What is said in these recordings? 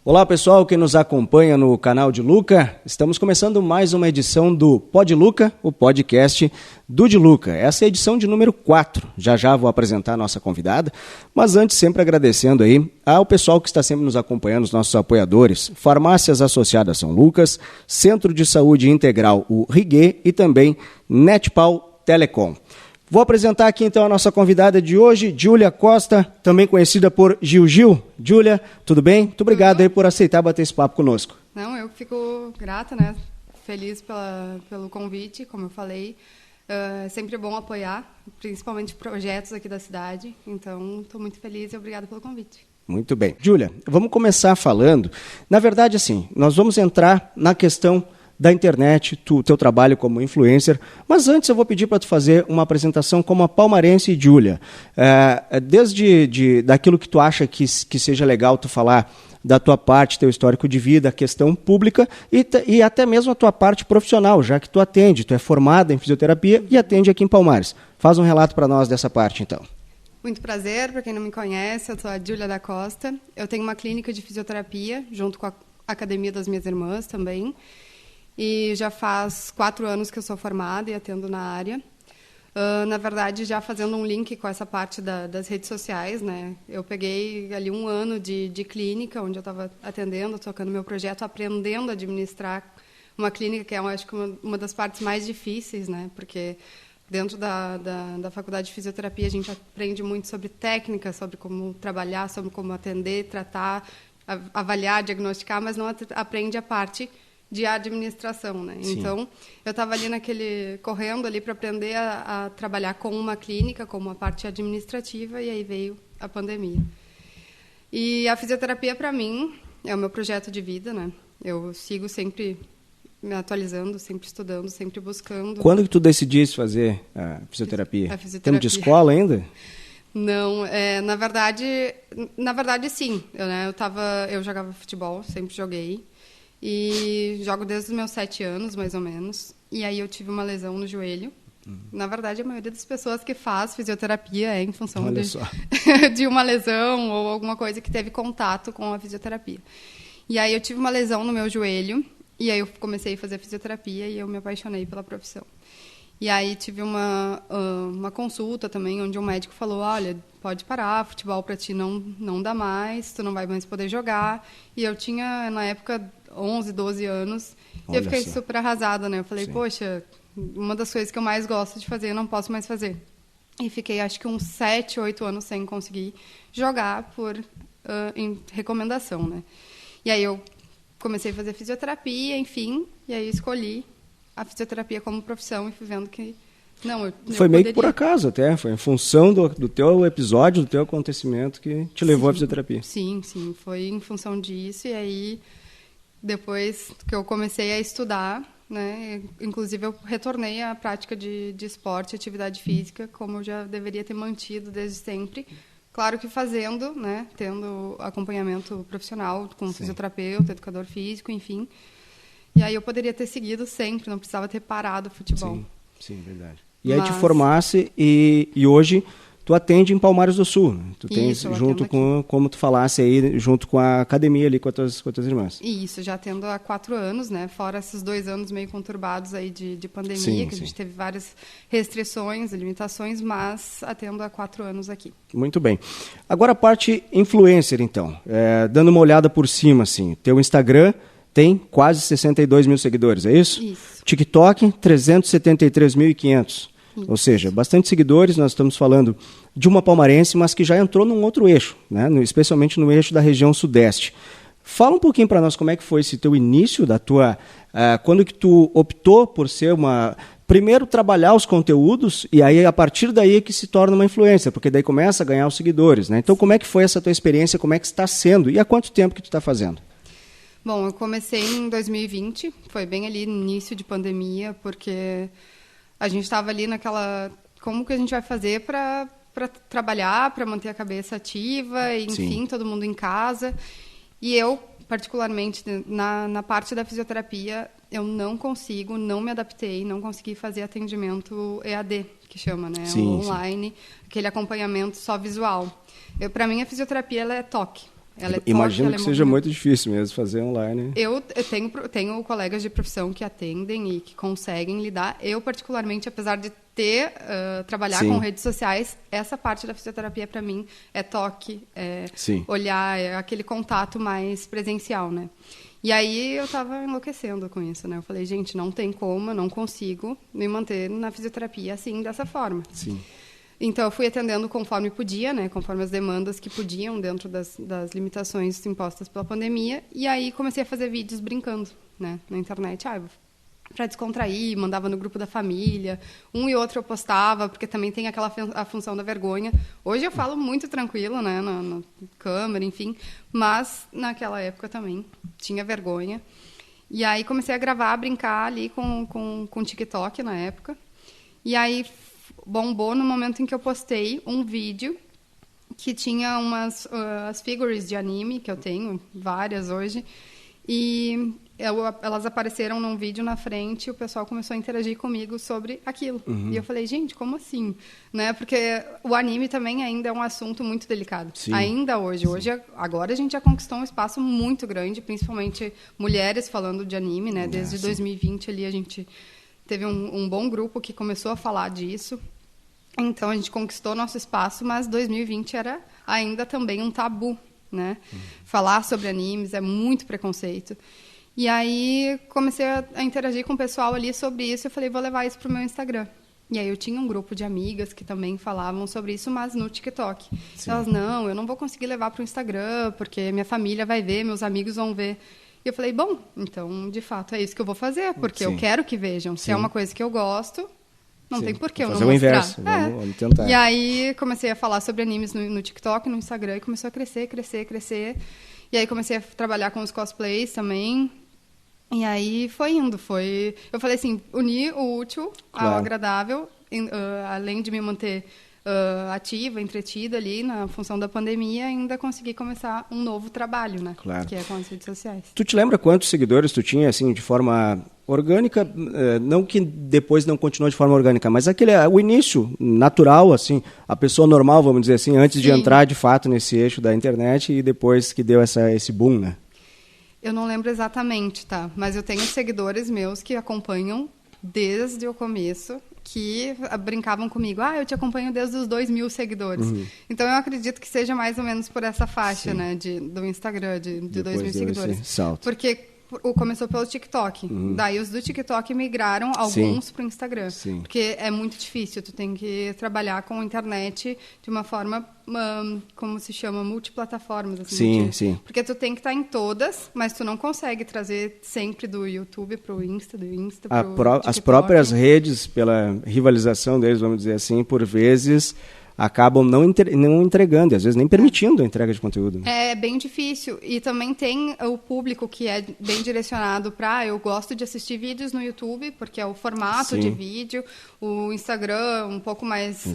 Olá pessoal, quem nos acompanha no canal de Luca, estamos começando mais uma edição do Pod Luca, o podcast do de Luca. Essa é a edição de número 4, já vou apresentar a nossa convidada, mas antes sempre agradecendo aí ao pessoal que está sempre nos acompanhando, os nossos apoiadores, Farmácias Associadas São Lucas, Centro de Saúde Integral, o Riguê e também Netpal Telecom. Vou apresentar aqui então a nossa convidada de hoje, Júlia Costa, também conhecida por Gil. Júlia, tudo bem? Muito obrigado aí por aceitar bater esse papo conosco. Não, eu fico grata, né? Feliz pelo convite, como eu falei. É sempre bom apoiar, principalmente projetos aqui da cidade. Então, estou muito feliz e obrigada pelo convite. Muito bem. Júlia, vamos começar falando. Na verdade, assim, nós vamos entrar na questão da internet, teu trabalho como influencer, mas antes eu vou pedir para tu fazer uma apresentação como a palmarense Júlia. Desde daquilo que tu acha que seja legal tu falar da tua parte, teu histórico de vida, a questão pública e até mesmo a tua parte profissional, já que tu atende, tu é formada em fisioterapia e atende aqui em Palmares. Faz um relato para nós dessa parte, então. Muito prazer, para quem não me conhece, eu sou a Júlia da Costa. Eu tenho uma clínica de fisioterapia, junto com a Academia das Minhas Irmãs também. E já faz 4 anos que eu sou formada e atendo na área. Na verdade, já fazendo um link com essa parte das redes sociais, né? Eu peguei ali 1 ano de clínica, onde eu estava atendendo, tocando meu projeto, aprendendo a administrar uma clínica, que é, eu acho que uma das partes mais difíceis, né? Porque dentro da faculdade de fisioterapia a gente aprende muito sobre técnica, sobre como trabalhar, sobre como atender, tratar, avaliar, diagnosticar, mas não aprende a parte de administração, né? Sim. Então, eu estava ali correndo ali para aprender a trabalhar com uma clínica, com uma parte administrativa, e aí veio a pandemia. E a fisioterapia, para mim, é o meu projeto de vida, né? Eu sigo sempre me atualizando, sempre estudando, sempre buscando. Quando que tu decidiste fazer a fisioterapia? Tempo de escola ainda? Não, na verdade sim. Eu jogava futebol, sempre joguei. E jogo desde os meus 7 anos, mais ou menos. E aí eu tive uma lesão no joelho. Na verdade, a maioria das pessoas que faz fisioterapia é em função de uma lesão ou alguma coisa que teve contato com a fisioterapia. E aí eu tive uma lesão no meu joelho. E aí eu comecei a fazer fisioterapia e eu me apaixonei pela profissão. E aí tive uma consulta também, onde um médico falou, olha, pode parar, futebol para ti não dá mais, tu não vai mais poder jogar. E eu tinha, na época, 11, 12 anos, e eu fiquei super arrasada, né? Eu falei, poxa, uma das coisas que eu mais gosto de fazer, eu não posso mais fazer. E fiquei, acho que uns 7, 8 anos sem conseguir jogar em recomendação, né? E aí eu comecei a fazer fisioterapia, enfim, e aí escolhi a fisioterapia como profissão e fui vendo que eu foi meio que por acaso até, foi em função do teu episódio, do teu acontecimento que te levou à fisioterapia. Sim, foi em função disso, e aí depois que eu comecei a estudar, né, inclusive eu retornei à prática de esporte, atividade física, como eu já deveria ter mantido desde sempre. Claro que fazendo, né, tendo acompanhamento profissional com fisioterapeuta, educador físico, enfim. E aí eu poderia ter seguido sempre, não precisava ter parado o futebol. Sim, verdade. E aí te formasse e hoje tu atende em Palmares do Sul, né? Tu tens, junto com, como tu falasse aí, junto com a academia ali com as tuas irmãs. Isso, já atendo há 4 anos, né? Fora esses 2 anos meio conturbados aí de pandemia, que a gente teve várias restrições, limitações, mas atendo há 4 anos aqui. Muito bem. Agora a parte influencer, então. Dando uma olhada por cima, assim, teu Instagram tem quase 62 mil seguidores, é isso? Isso. TikTok, 373.500. Ou seja, bastante seguidores, nós estamos falando de uma palmarense, mas que já entrou num outro eixo, né? Especialmente no eixo da região sudeste. Fala um pouquinho para nós como é que foi esse teu início da tua... quando que tu optou por ser primeiro trabalhar os conteúdos e aí a partir daí é que se torna uma influência, porque daí começa a ganhar os seguidores, né? Então como é que foi essa tua experiência, como é que está sendo e há quanto tempo que tu está fazendo? Bom, eu comecei em 2020, foi bem ali no início de pandemia, porque a gente estava ali naquela... Como que a gente vai fazer para trabalhar, para manter a cabeça ativa, e, enfim, todo mundo em casa. E eu, particularmente, na parte da fisioterapia, eu não me adaptei, não consegui fazer atendimento EAD, que chama, né? Online, aquele acompanhamento só visual. Para mim, a fisioterapia ela é toque. Ela é Imagino toque, que seja muito difícil mesmo fazer online. Eu tenho colegas de profissão que atendem e que conseguem lidar. Eu, particularmente, apesar de trabalhar com redes sociais, essa parte da fisioterapia, para mim, é toque, é olhar, é aquele contato mais presencial, né? E aí eu estava enlouquecendo com isso, né? Eu falei, gente, não tem como, eu não consigo me manter na fisioterapia assim, dessa forma. Sim. Então, eu fui atendendo conforme podia, né? Conforme as demandas que podiam, dentro das limitações impostas pela pandemia. E aí, comecei a fazer vídeos brincando, né? Na internet. Para descontrair, mandava no grupo da família. Um e outro eu postava, porque também tem a função da vergonha. Hoje eu falo muito tranquilo, né? Na câmera, enfim. Mas, naquela época também, tinha vergonha. E aí, comecei a gravar, brincar ali com TikTok na época. E aí bombou no momento em que eu postei um vídeo que tinha as figures de anime, que eu tenho várias hoje, e elas apareceram num vídeo na frente e o pessoal começou a interagir comigo sobre aquilo. E eu falei, gente, como assim? Né? Porque o anime também ainda é um assunto muito delicado. Sim. Ainda hoje. Agora a gente já conquistou um espaço muito grande, principalmente mulheres falando de anime, né? Desde 2020 ali a gente teve um bom grupo que começou a falar disso. Então, a gente conquistou nosso espaço, mas 2020 era ainda também um tabu, né? Falar sobre animes é muito preconceito. E aí, comecei a interagir com o pessoal ali sobre isso. Eu falei, vou levar isso para o meu Instagram. E aí, eu tinha um grupo de amigas que também falavam sobre isso, mas no TikTok. Sim. Elas, não, eu não vou conseguir levar para o Instagram, porque minha família vai ver, meus amigos vão ver. E eu falei, bom, então, de fato, é isso que eu vou fazer, porque eu quero que vejam. Se é uma coisa que eu gosto, não tem por que eu não mostrar. Fazer o inverso, vamos tentar. E aí, comecei a falar sobre animes no TikTok, no Instagram, e começou a crescer. E aí, comecei a trabalhar com os cosplays também. E aí, foi indo. Eu falei assim, unir o útil ao agradável, além de me manter ativa, entretida ali na função da pandemia, ainda consegui começar um novo trabalho, né? Claro. Que é com as redes sociais. Tu te lembra quantos seguidores tu tinha, assim, de forma orgânica? Não que depois não continuou de forma orgânica, mas o início natural, assim, a pessoa normal, vamos dizer assim, antes de entrar de fato nesse eixo da internet e depois que deu esse boom, né? Eu não lembro exatamente, tá? Mas eu tenho seguidores meus que acompanham desde o começo, que brincavam comigo, eu te acompanho desde os 2.000 seguidores. Então, eu acredito que seja mais ou menos por essa faixa, né, do Instagram, de 2.000 seguidores. Salto. Porque começou pelo TikTok. Daí, os do TikTok migraram alguns para o Instagram. Sim. Porque é muito difícil, tu tem que trabalhar com a internet de uma forma, como se chama, multiplataformas. Assim, sim. Porque tu tem que estar em todas, mas tu não consegue trazer sempre do YouTube para o Insta, do Insta para o TikTok. As próprias redes, pela rivalização deles, vamos dizer assim, por vezes acabam não entregando, e às vezes nem permitindo a entrega de conteúdo. É bem difícil. E também tem o público que é bem direcionado para... Eu gosto de assistir vídeos no YouTube, porque é o formato de vídeo. O Instagram, um pouco mais...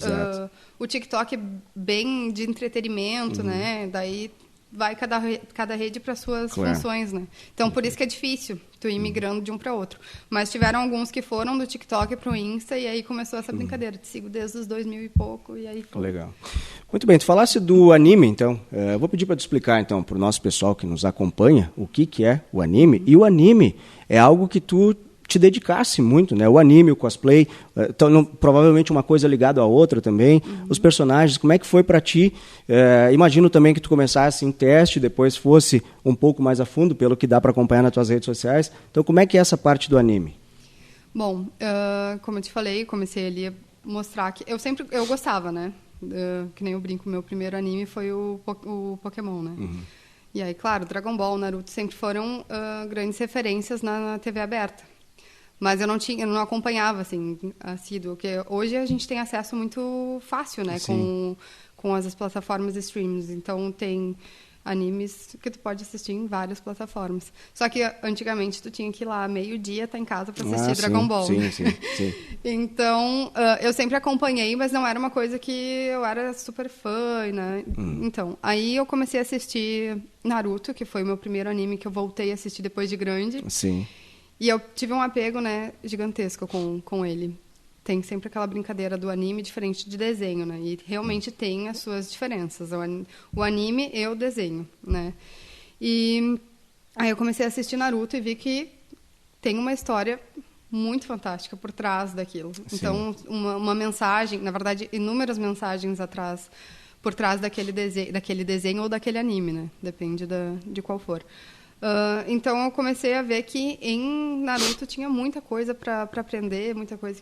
o TikTok, bem de entretenimento, né? Daí vai cada rede para suas funções, né? Então, por isso que é difícil tu ir migrando de um para outro. Mas tiveram alguns que foram do TikTok para o Insta e aí começou essa brincadeira. Te sigo desde os 2.000 e pouco e aí foi. Legal. Muito bem, tu falasse do anime, então. Eu vou pedir para tu explicar, então, para o nosso pessoal que nos acompanha, o que é o anime. E o anime é algo que tu te dedicasse muito, né? O anime, o cosplay, então, provavelmente uma coisa ligada à outra também. Os personagens, como é que foi para ti? Imagino também que tu começasse em teste, depois fosse um pouco mais a fundo, pelo que dá para acompanhar nas tuas redes sociais. Então, como é que é essa parte do anime? Bom, como eu te falei, comecei ali a mostrar que eu gostava, né? Que nem eu brinco, meu primeiro anime foi o Pokémon, né? E aí, claro, Dragon Ball, Naruto sempre foram grandes referências na TV aberta. Mas eu não acompanhava, assim, assíduo, porque hoje a gente tem acesso muito fácil, né, com as plataformas de streams. Então, tem animes que tu pode assistir em várias plataformas. Só que, antigamente, tu tinha que ir lá, meio-dia, estar em casa para assistir Dragon Ball. Sim. Então, eu sempre acompanhei, mas não era uma coisa que eu era super fã, né? Então, aí eu comecei a assistir Naruto, que foi o meu primeiro anime que eu voltei a assistir depois de grande. Sim. E eu tive um apego, né, gigantesco com ele. tem sempre aquela brincadeira do anime diferente de desenho, né? E realmente tem as suas diferenças, o anime e o desenho, né? E aí eu comecei a assistir Naruto e vi que tem uma história muito fantástica por trás daquilo. Sim. Então, uma mensagem, na verdade, inúmeras mensagens por trás daquele desenho ou daquele anime, né? Depende de qual for. Então, eu comecei a ver que em Naruto tinha muita coisa para aprender, muita coisa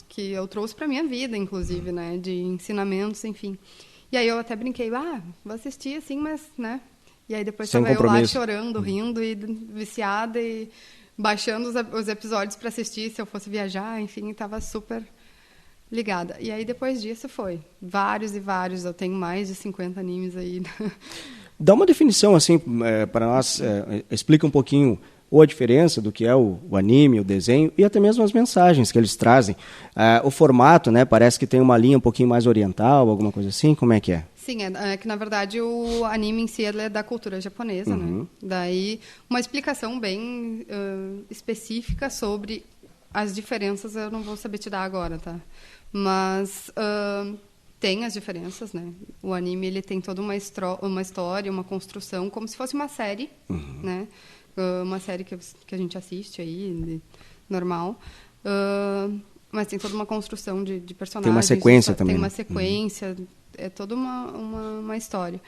que eu trouxe para minha vida, inclusive, né? De ensinamentos, enfim. E aí eu até brinquei, vou assistir assim, mas, né? E aí depois estava eu lá chorando, rindo e viciada e baixando os episódios para assistir se eu fosse viajar, enfim, estava super ligada. E aí depois disso foi vários e vários, eu tenho mais de 50 animes aí. Dá uma definição assim para nós, explica um pouquinho ou a diferença do que é o anime, o desenho e até mesmo as mensagens que eles trazem. O formato, né, parece que tem uma linha um pouquinho mais oriental, alguma coisa assim, como é que é? Sim, é que na verdade o anime em si ele é da cultura japonesa, né? Daí uma explicação bem específica sobre as diferenças eu não vou saber te dar agora, tá? Mas tem as diferenças, né? O anime ele tem toda uma história, uma construção, como se fosse uma série, né? Uma série que a gente assiste aí, normal. Mas tem toda uma construção de personagens. Tem uma sequência também. Tem uma sequência, é toda uma história.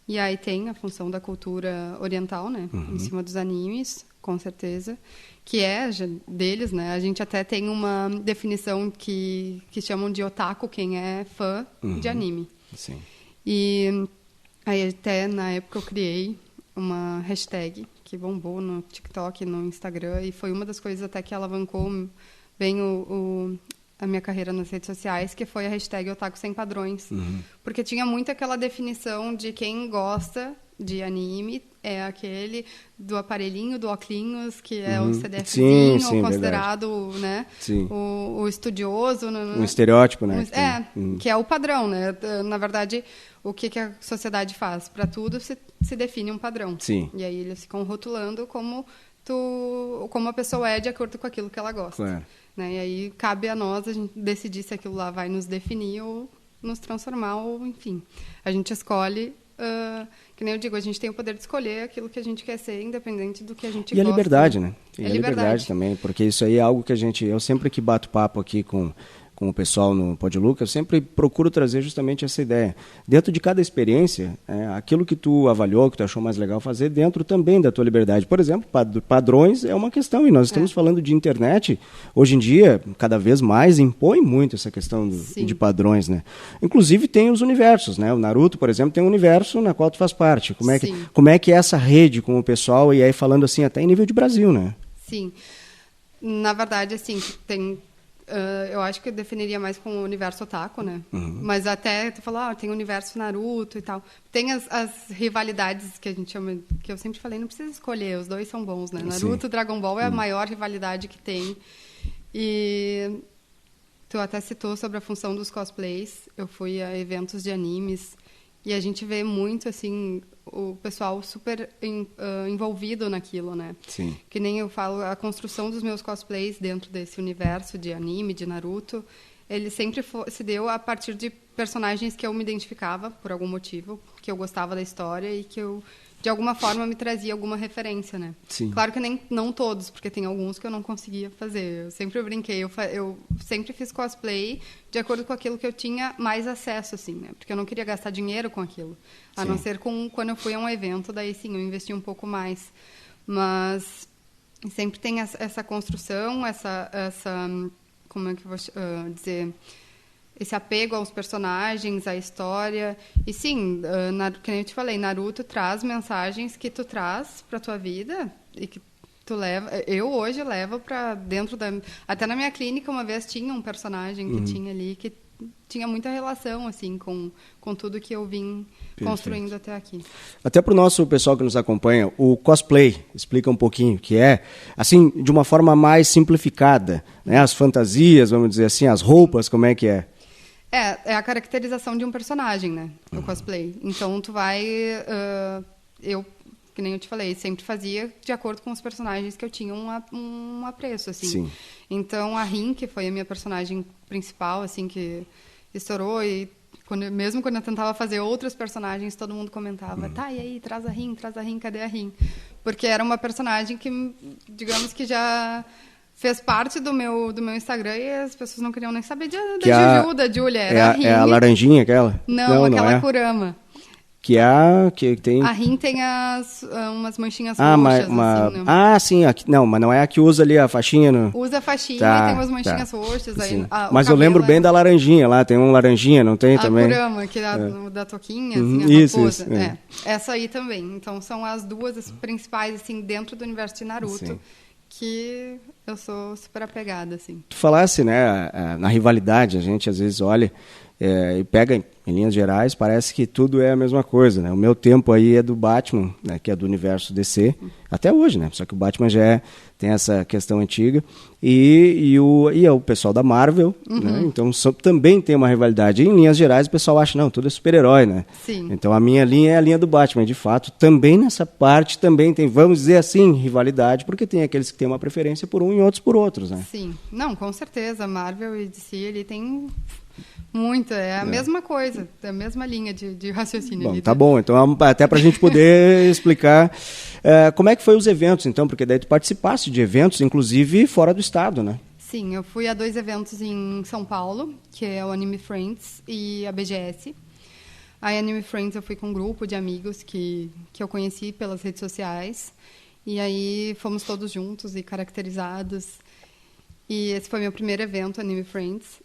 E aí tem a função da cultura oriental, né? Em cima dos animes, com certeza. Que é deles, né? A gente até tem uma definição que chamam de otaku, quem é fã de anime. Sim. E aí até na época eu criei uma hashtag que bombou no TikTok, no Instagram, e foi uma das coisas até que alavancou bem a minha carreira nas redes sociais, que foi a hashtag Otaku Sem Padrões. Porque tinha muito aquela definição de quem gosta de anime é aquele do aparelhinho, do óculos, que é o CDFzinho, sim, considerado, né, o estudioso. Um estereótipo, né? Que é o padrão, né? Na verdade, o que a sociedade faz? Para tudo se define um padrão. Sim. E aí eles ficam rotulando como a pessoa é de acordo com aquilo que ela gosta. Claro. Né? E aí cabe a nós a gente decidir se aquilo lá vai nos definir ou nos transformar, ou enfim. A gente escolhe, que nem eu digo, a gente tem o poder de escolher aquilo que a gente quer ser, independente do que a gente gosta. E a liberdade, né? E a liberdade também, porque isso aí é algo que eu sempre que bato papo aqui com o pessoal no Pod Luca, eu sempre procuro trazer justamente essa ideia. Dentro de cada experiência, aquilo que tu avaliou, que tu achou mais legal fazer, dentro também da tua liberdade. Por exemplo, padrões é uma questão, e nós estamos falando de internet, hoje em dia, cada vez mais impõe muito essa questão de padrões, né? Inclusive tem os universos, né? O Naruto, por exemplo, tem um universo na qual tu faz parte. Como é que é essa rede com o pessoal, e aí falando assim, até em nível de Brasil, né? Sim. Na verdade, assim, tem... eu acho que eu definiria mais com o universo otaku, né? Mas até tu falou, tem o universo Naruto e tal. Tem as rivalidades que a gente chama, que eu sempre falei, não precisa escolher, os dois são bons, né? Naruto e Dragon Ball é a maior rivalidade que tem. E tu até citou sobre a função dos cosplays. Eu fui a eventos de animes e a gente vê muito, assim, o pessoal super envolvido naquilo, né? Sim. Que nem eu falo, a construção dos meus cosplays dentro desse universo de anime, de Naruto, ele sempre se deu a partir de personagens que eu me identificava, por algum motivo, que eu gostava da história e que eu, de alguma forma, me trazia alguma referência, né? Sim. Claro que não todos, porque tem alguns que eu não conseguia fazer. Eu sempre brinquei, eu sempre fiz cosplay de acordo com aquilo que eu tinha mais acesso, assim, né? Porque eu não queria gastar dinheiro com aquilo. A não ser quando eu fui a um evento, daí sim, eu investi um pouco mais. Mas sempre tem essa construção, essa como é que eu vou dizer... esse apego aos personagens, à história. E sim, que nem eu te falei, Naruto traz mensagens que tu traz para tua vida e que tu leva... Eu hoje levo para dentro da... Até na minha clínica, uma vez, tinha um personagem que tinha ali, que tinha muita relação, assim, com tudo que eu vim construindo até aqui. Até para o nosso pessoal que nos acompanha, o cosplay, explica um pouquinho, que é, assim, de uma forma mais simplificada, né? As fantasias, vamos dizer assim, as roupas, como é que é? É a caracterização de um personagem, né? O cosplay. Então, tu vai... eu que nem eu te falei, sempre fazia de acordo com os personagens que eu tinha um apreço, assim. Sim. Então, a Rin, que foi a minha personagem principal, assim, que estourou, e mesmo quando eu tentava fazer outros personagens, todo mundo comentava, tá, e aí, traz a Rin, cadê a Rin? Porque era uma personagem que, digamos que já fez parte do meu Instagram e as pessoas não queriam nem saber da Juju, da Júlia, era a Rin. É a laranjinha aquela? Não, aquela Kurama. Que tem... A Rin tem umas manchinhas roxas, assim, né? Sim. Não, mas não é a que usa ali a faixinha. Usa a faixinha e tem umas manchinhas roxas. Aí, mas eu lembro bem da laranjinha lá, tem um laranjinha, não tem também? A Kurama, que é da toquinha, assim, a raposa. Isso. Essa aí também. Então, são as duas principais, assim, dentro do universo de Naruto. Sim. Que eu sou super apegada, assim. Tu falasse, né, na rivalidade, a gente às vezes olha e pega, em linhas gerais, parece que tudo é a mesma coisa, né? O meu tempo aí é do Batman, né, que é do universo DC, até hoje, né? Só que o Batman já tem essa questão antiga, e o pessoal da Marvel, né? Então também tem uma rivalidade. Em linhas gerais, o pessoal acha, não, tudo é super-herói, né? Sim. Então a minha linha é a linha do Batman, de fato. Também nessa parte, também tem, vamos dizer assim, rivalidade, porque tem aqueles que têm uma preferência por um e outros por outros, né? Sim. Não, com certeza. Marvel e DC, ele tem... Muito, é a mesma coisa, é a mesma linha de raciocínio. Bom, tá bom, então até para a gente poder explicar como é que foi os eventos, então, porque daí tu participaste de eventos, inclusive fora do estado, né? Sim, eu fui a 2 eventos em São Paulo, que é o Anime Friends e a BGS. A Anime Friends eu fui com um grupo de amigos que eu conheci pelas redes sociais, e aí fomos todos juntos e caracterizados, e esse foi meu primeiro evento, Anime Friends.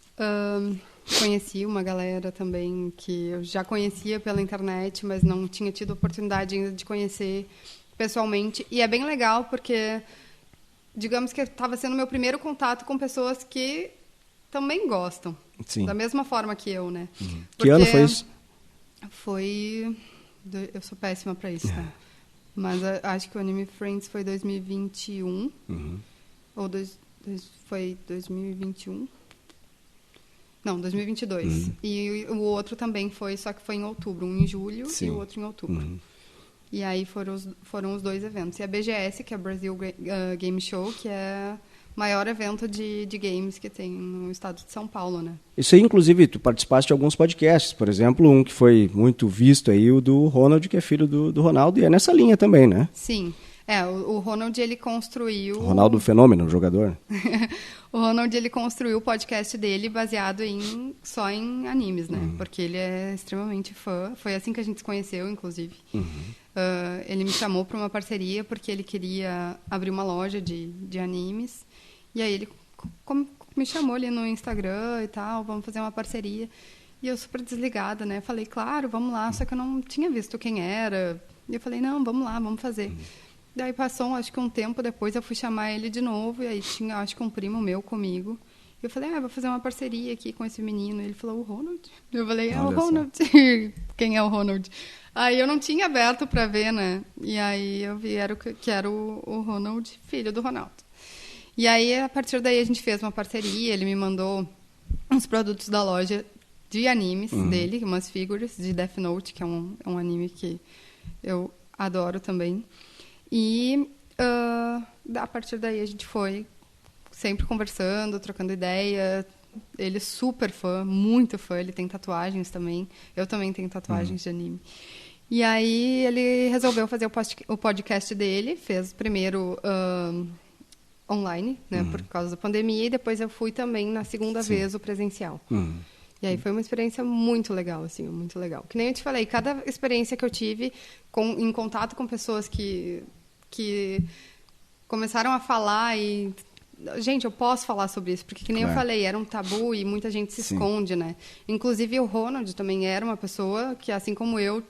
Conheci uma galera também que eu já conhecia pela internet, mas não tinha tido oportunidade ainda de conhecer pessoalmente. E é bem legal porque, digamos que estava sendo meu primeiro contato com pessoas que também gostam. Sim. Da mesma forma que eu, né? Que ano foi isso? Eu sou péssima para isso, tá? Mas acho que o Anime Friends foi 2021. Ou foi 2021. Não, 2022. E o outro também foi, só que foi em outubro. Um em julho e o outro em outubro. E aí foram os 2 eventos. E a BGS, que é a Brasil Game Show, que é o maior evento de games que tem no estado de São Paulo, né? Isso aí, inclusive, tu participaste de alguns podcasts. Por exemplo, um que foi muito visto aí, o do Ronald, que é filho do Ronaldo, e é nessa linha também, né? Sim. O Ronald, ele construiu... Ronaldo Fenômeno, o jogador. O Ronald, ele construiu o podcast dele baseado só em animes, né? Porque ele é extremamente fã. Foi assim que a gente se conheceu, inclusive. Ele me chamou para uma parceria porque ele queria abrir uma loja de animes. E aí ele me chamou ali no Instagram e tal, vamos fazer uma parceria. E eu super desligada, né? Falei, claro, vamos lá. Só que eu não tinha visto quem era. E eu falei, não, vamos lá, vamos fazer. Daí passou, acho que um tempo depois, eu fui chamar ele de novo, e aí tinha, acho que um primo meu comigo. E eu falei, vou fazer uma parceria aqui com esse menino. Ele falou, o Ronald? Eu falei, o Ronald. Quem é o Ronald? Aí eu não tinha aberto para ver, né? E aí eu vi que era o Ronald, filho do Ronaldo. E aí, a partir daí, a gente fez uma parceria, ele me mandou uns produtos da loja de animes dele, umas figuras de Death Note, que é um anime que eu adoro também. E a partir daí a gente foi sempre conversando, trocando ideia. Ele é super fã, muito fã. Ele tem tatuagens também. Eu também tenho tatuagens de anime. E aí ele resolveu fazer o podcast dele. Fez primeiro online, né, por causa da pandemia. E depois eu fui também na segunda vez o presencial. E aí foi uma experiência muito legal, assim, muito legal. Que nem eu te falei, cada experiência que eu tive em contato com pessoas que começaram a falar e... Gente, eu posso falar sobre isso, porque que nem eu falei, era um tabu e muita gente se esconde, né? Inclusive o Ronald também era uma pessoa que, assim como eu,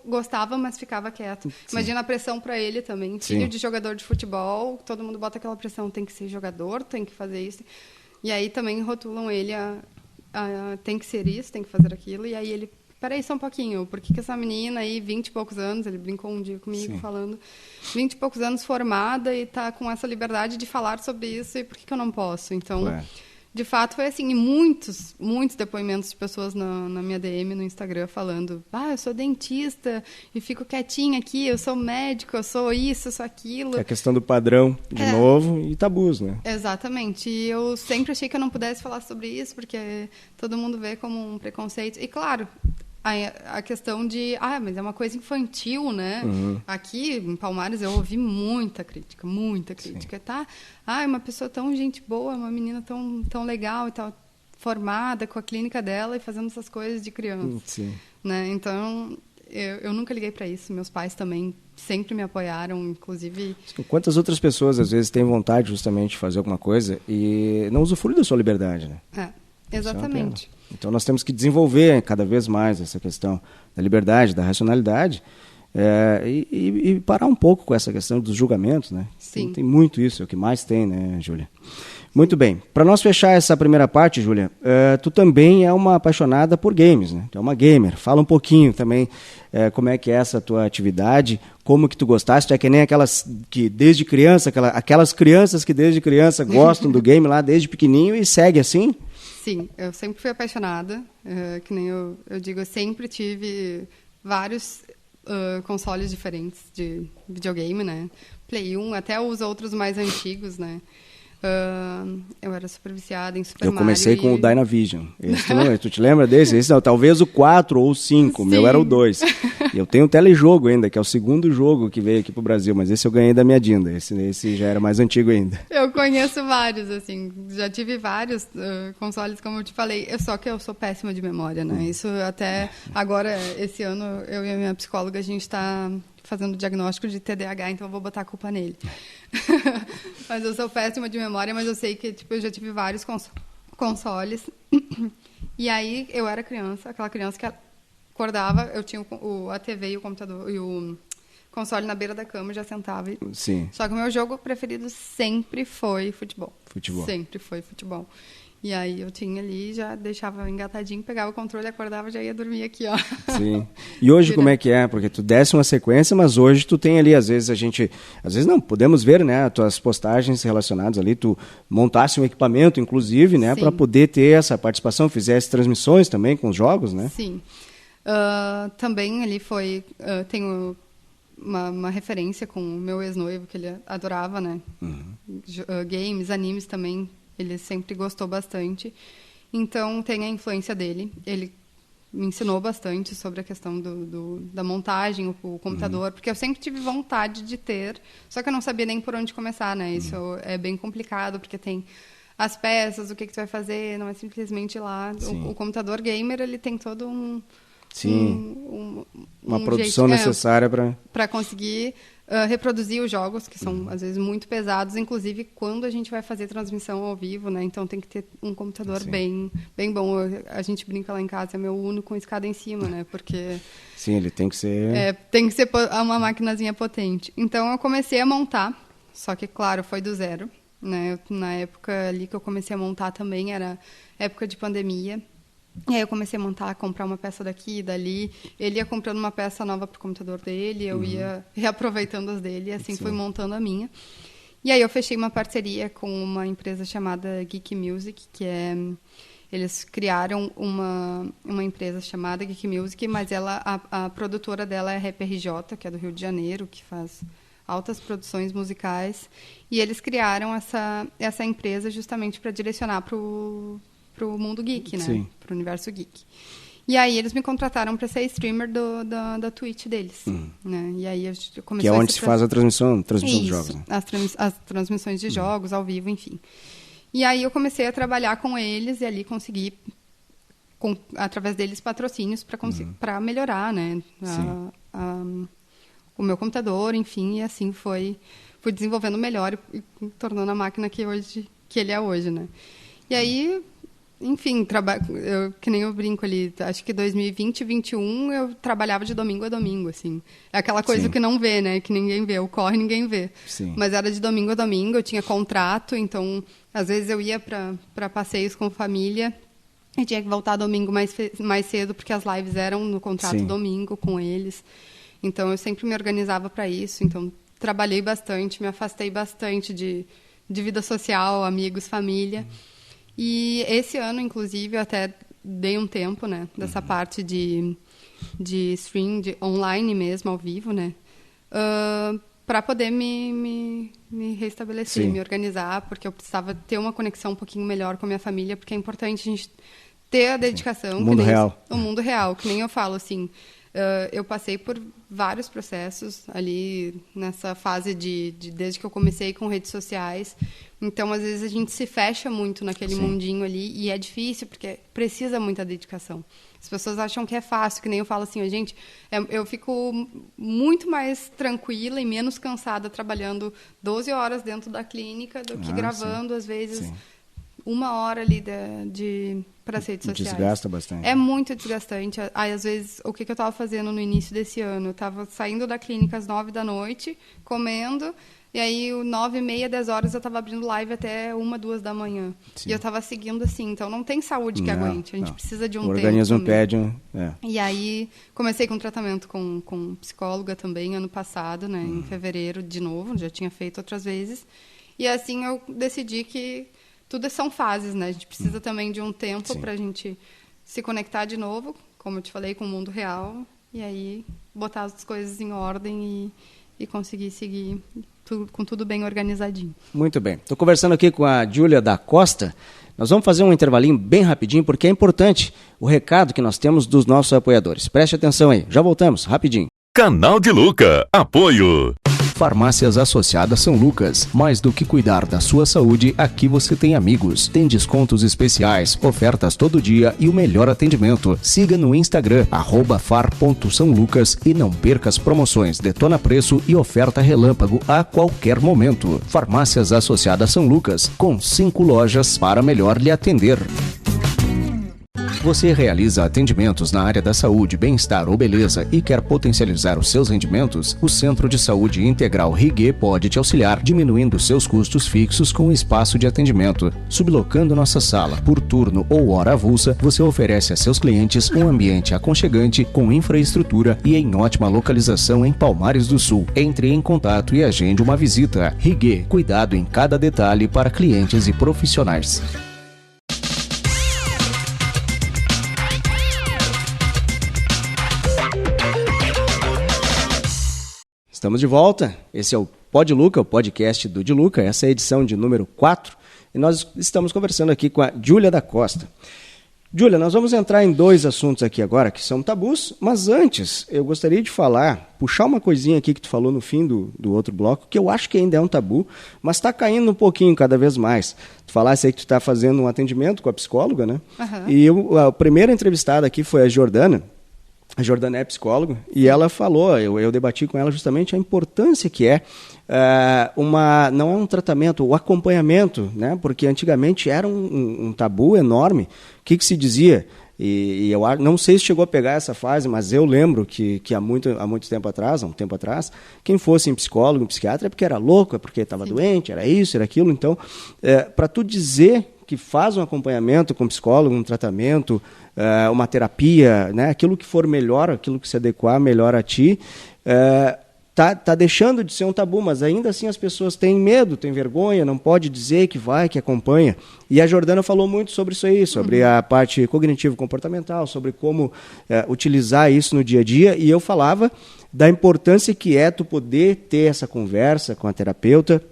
gostava, mas ficava quieto. Imagina a pressão para ele também. Filho de jogador de futebol, todo mundo bota aquela pressão, tem que ser jogador, tem que fazer isso. E aí também rotulam ele tem que ser isso, tem que fazer aquilo. E aí ele, peraí só um pouquinho, por que essa menina aí, 20 e poucos anos, ele brincou um dia comigo falando, 20 e poucos anos formada e tá com essa liberdade de falar sobre isso, e por que eu não posso? Então, de fato foi assim, e muitos depoimentos de pessoas na minha DM, no Instagram, falando, eu sou dentista e fico quietinha aqui, eu sou médico, eu sou isso, eu sou aquilo. É a questão do padrão, de novo, e tabus, né? Exatamente. E eu sempre achei que eu não pudesse falar sobre isso, porque todo mundo vê como um preconceito. E, claro, a questão de, mas é uma coisa infantil, né? Uhum. Aqui, em Palmares, eu ouvi muita crítica. Sim. Tá? É uma pessoa tão gente boa, uma menina tão legal e tal, formada com a clínica dela e fazendo essas coisas de criança. Sim. Né? Então, eu nunca liguei para isso. Meus pais também sempre me apoiaram, inclusive... Quantas outras pessoas, às vezes, têm vontade justamente de fazer alguma coisa e não usufruem da sua liberdade, né? Exatamente. Então, nós temos que desenvolver cada vez mais essa questão da liberdade, da racionalidade, e parar um pouco com essa questão dos julgamentos, né? Sim. Tem muito isso, é o que mais tem, né, Júlia? Muito bem. Para nós fechar essa primeira parte, Júlia, tu também é uma apaixonada por games, né? Tu é uma gamer. Fala um pouquinho também como é que é essa tua atividade, como que tu gostaste, tu é que nem aquelas que desde criança, aquelas crianças que desde criança gostam do game lá desde pequenininho e segue assim? Sim, eu sempre fui apaixonada, que nem eu digo, eu sempre tive vários consoles diferentes de videogame, né? Play 1, até os outros mais antigos, né? Eu era super viciada em Super Mario. Eu comecei com o Dynavision. Tu te lembra desse? Esse não, talvez o 4 ou o 5, o meu era o 2. E eu tenho um telejogo ainda, que é o segundo jogo que veio aqui pro Brasil, mas esse eu ganhei da minha Dinda. Esse já era mais antigo ainda. Eu conheço vários, assim, já tive vários consoles, como eu te falei, só que eu sou péssima de memória, né? Isso até agora, esse ano, eu e a minha psicóloga, a gente está fazendo diagnóstico de TDAH, então eu vou botar a culpa nele. Mas eu sou péssima de memória, mas eu sei que eu já tive vários consoles. E aí eu era criança, aquela criança que acordava, eu tinha a TV e o computador e o console na beira da cama e já sentava. Sim. Só que o meu jogo preferido sempre foi futebol. Sempre foi futebol. E aí eu tinha ali, já deixava engatadinho, pegava o controle, acordava, já ia dormir aqui, ó. Sim. E hoje como é que é? Porque tu desse uma sequência, mas hoje tu tem ali, às vezes não, podemos ver, né, as tuas postagens relacionadas ali, tu montasse um equipamento, inclusive, né, para poder ter essa participação, fizesse transmissões também com os jogos, né? Sim. Também ali tenho uma referência com o meu ex-noivo, que ele adorava, né, games, animes também. Ele sempre gostou bastante. Então, tem a influência dele. Ele me ensinou bastante sobre a questão da montagem, o computador, porque eu sempre tive vontade de ter, só que eu não sabia nem por onde começar, né? Isso é bem complicado, porque tem as peças, o que tu vai fazer, não é simplesmente ir lá. O computador gamer, ele tem todo uma produção necessária para conseguir reproduzir os jogos, que são, às vezes, muito pesados, inclusive quando a gente vai fazer transmissão ao vivo, né? Então, tem que ter um computador bem bom. A gente brinca lá em casa, é meu Uno com escada em cima, né? Porque... Sim, ele tem que ser... tem que ser uma maquinazinha potente. Então, eu comecei a montar, só que, claro, foi do zero, né? Na época ali que eu comecei a montar também, era época de pandemia. E aí eu comecei a montar, comprar uma peça daqui e dali. Ele ia comprando uma peça nova para o computador dele, eu ia reaproveitando as dele, e assim fui montando a minha. E aí eu fechei uma parceria com uma empresa chamada Geek Music, que eles criaram uma empresa chamada Geek Music, mas a produtora dela é a Rap RJ, que é do Rio de Janeiro, que faz altas produções musicais. E eles criaram essa empresa justamente para direcionar para o mundo geek, né? Para o universo geek. E aí eles me contrataram para ser streamer da Twitch deles. Né? E aí eu comecei que é onde se faz a transmissão dos jogos. Né? As transmissões de jogos, ao vivo, enfim. E aí eu comecei a trabalhar com eles e ali consegui, através deles, patrocínios para melhorar, né? O meu computador, enfim, e assim fui desenvolvendo melhor e tornando a máquina que ele é hoje, né? E aí... Enfim, que nem eu brinco ali, acho que 2020 e 2021 eu trabalhava de domingo a domingo, assim. É aquela coisa que não vê, né? Que ninguém vê, o corre ninguém vê. Sim. Mas era de domingo a domingo, eu tinha contrato, então às vezes eu ia para passeios com família e tinha que voltar domingo mais cedo, porque as lives eram no contrato domingo com eles. Então eu sempre me organizava para isso, então trabalhei bastante, me afastei bastante de vida social, amigos, família. E esse ano, inclusive, eu até dei um tempo, né, dessa parte de stream, de online mesmo, ao vivo, né, para poder me restabelecer, me organizar, porque eu precisava ter uma conexão um pouquinho melhor com a minha família, porque é importante a gente ter a dedicação. O mundo real. O mundo real, que nem eu falo, assim, eu passei por vários processos ali nessa fase desde que eu comecei com redes sociais. Então, às vezes, a gente se fecha muito naquele mundinho ali e é difícil porque precisa muita dedicação. As pessoas acham que é fácil, que nem eu falo assim, gente, eu fico muito mais tranquila e menos cansada trabalhando 12 horas dentro da clínica do que gravando, às vezes, 1 hora ali para as redes sociais. Desgasta bastante. É muito desgastante. Aí, às vezes, o que eu estava fazendo no início desse ano? Eu estava saindo da clínica às 9 da noite, comendo, e aí, 9h30, 10 horas, eu estava abrindo live até 1, 2 da manhã. Sim. E eu estava seguindo assim. Então, não tem saúde que aguente. A gente precisa de um tempo. O organismo pede. E aí, comecei com tratamento com psicóloga também, ano passado, né? Em fevereiro, de novo. Já tinha feito outras vezes. E assim, eu decidi que tudo são fases, né? A gente precisa também de um tempo para a gente se conectar de novo, como eu te falei, com o mundo real. E aí, botar as coisas em ordem e conseguir seguir com tudo bem organizadinho. Muito bem. Estou conversando aqui com a Júlia da Costa. Nós vamos fazer um intervalinho bem rapidinho, porque é importante o recado que nós temos dos nossos apoiadores. Preste atenção aí. Já voltamos, rapidinho. Canal de Luca. Apoio. Farmácias Associadas São Lucas. Mais do que cuidar da sua saúde, aqui você tem amigos. Tem descontos especiais, ofertas todo dia e o melhor atendimento. Siga no Instagram, @far.sãolucas e não perca as promoções Detona Preço e oferta relâmpago a qualquer momento. Farmácias Associadas São Lucas, com 5 lojas para melhor lhe atender. Você realiza atendimentos na área da saúde, bem-estar ou beleza e quer potencializar os seus rendimentos? O Centro de Saúde Integral Rigue pode te auxiliar, diminuindo seus custos fixos com o espaço de atendimento. Sublocando nossa sala por turno ou hora avulsa, você oferece a seus clientes um ambiente aconchegante, com infraestrutura e em ótima localização em Palmares do Sul. Entre em contato e agende uma visita. Rigue, cuidado em cada detalhe para clientes e profissionais. Estamos de volta, esse é o Pod Luca, o podcast do De Luca, essa é a edição de número 4, e nós estamos conversando aqui com a Júlia da Costa. Júlia, nós vamos entrar em 2 assuntos aqui agora, que são tabus, mas antes eu gostaria de puxar uma coisinha aqui que tu falou no fim do outro bloco, que eu acho que ainda é um tabu, mas está caindo um pouquinho cada vez mais. Tu falasse aí que tu está fazendo um atendimento com a psicóloga, né? Uhum. E a primeira entrevistada aqui foi a Jordana. A Jordana é psicóloga e ela falou, eu debati com ela justamente a importância que não é um tratamento, o acompanhamento, né? Porque antigamente era um tabu enorme. O que se dizia? E eu não sei se chegou a pegar essa fase, mas eu lembro que há um tempo atrás, quem fosse em psicólogo, em psiquiatra, é porque era louco, é porque estava doente, era isso, era aquilo. Então, para tu dizer que faz um acompanhamento com psicólogo, um tratamento, uma terapia, né? Aquilo que for melhor, aquilo que se adequar melhor a ti, tá deixando de ser um tabu, mas ainda assim as pessoas têm medo, têm vergonha, não pode dizer que vai, que acompanha. E a Jordana falou muito sobre isso aí, sobre a parte cognitivo-comportamental, sobre como utilizar isso no dia a dia, e eu falava da importância que é tu poder ter essa conversa com a terapeuta,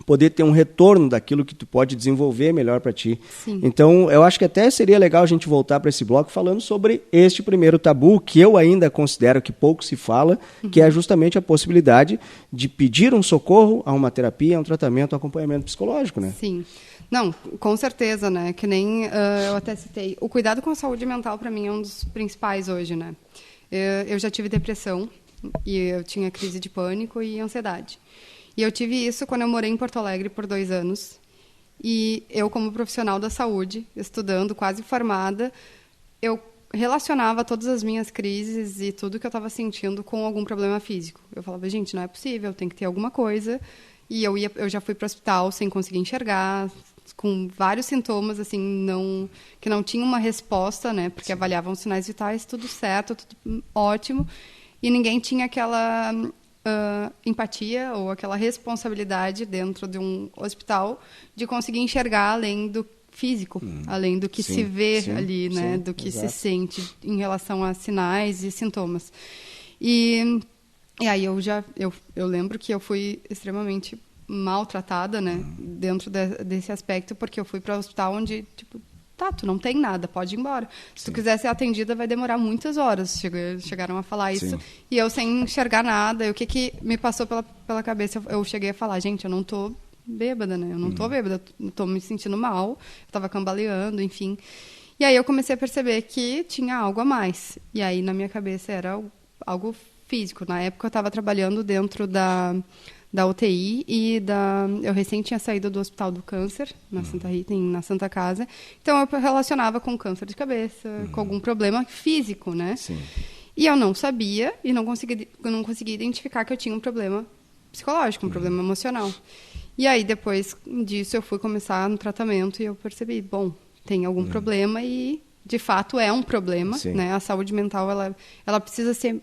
poder ter um retorno daquilo que tu pode desenvolver melhor para ti. Sim. Então, eu acho que até seria legal a gente voltar para esse bloco falando sobre este primeiro tabu, que eu ainda considero que pouco se fala, que é justamente a possibilidade de pedir um socorro a uma terapia, a um tratamento, a um acompanhamento psicológico, né? Sim. Não, com certeza, né? Que nem eu até citei. O cuidado com a saúde mental, para mim, é um dos principais hoje, né? Eu já tive depressão, e eu tinha crise de pânico e ansiedade. E eu tive isso quando eu morei em Porto Alegre por 2 anos. E eu, como profissional da saúde, estudando, quase formada, eu relacionava todas as minhas crises e tudo que eu estava sentindo com algum problema físico. Eu falava, gente, não é possível, tem que ter alguma coisa. E eu já fui para o hospital sem conseguir enxergar, com vários sintomas assim, que não tinha uma resposta, né? Porque avaliavam os sinais vitais, tudo certo, tudo ótimo. E ninguém tinha aquela empatia ou aquela responsabilidade dentro de um hospital de conseguir enxergar além do físico, além do que se vê ali, né? Do que exato. se sente em relação a sinais e sintomas. E aí eu lembro que eu fui extremamente maltratada, né? Dentro desse aspecto, porque eu fui para o hospital onde, tipo, tá, tu não tem nada, pode ir embora. Se tu quiser ser atendida, vai demorar muitas horas. Chegaram a falar isso. Sim. E eu sem enxergar nada. E o que me passou pela cabeça? Eu cheguei a falar, gente, eu não tô bêbada, né? Eu não tô bêbada, eu tô me sentindo mal. Eu tava cambaleando, enfim. E aí eu comecei a perceber que tinha algo a mais. E aí na minha cabeça era algo físico. Na época eu estava trabalhando dentro da UTI e eu recém tinha saído do Hospital do Câncer, na Santa Rita, na Santa Casa. Então, eu relacionava com câncer de cabeça, com algum problema físico, né? Sim. E eu não sabia e não conseguia identificar que eu tinha um problema psicológico, um problema emocional. E aí, depois disso, eu fui começar no tratamento e eu percebi, bom, tem algum problema e, de fato, é um problema, né? A saúde mental, ela precisa ser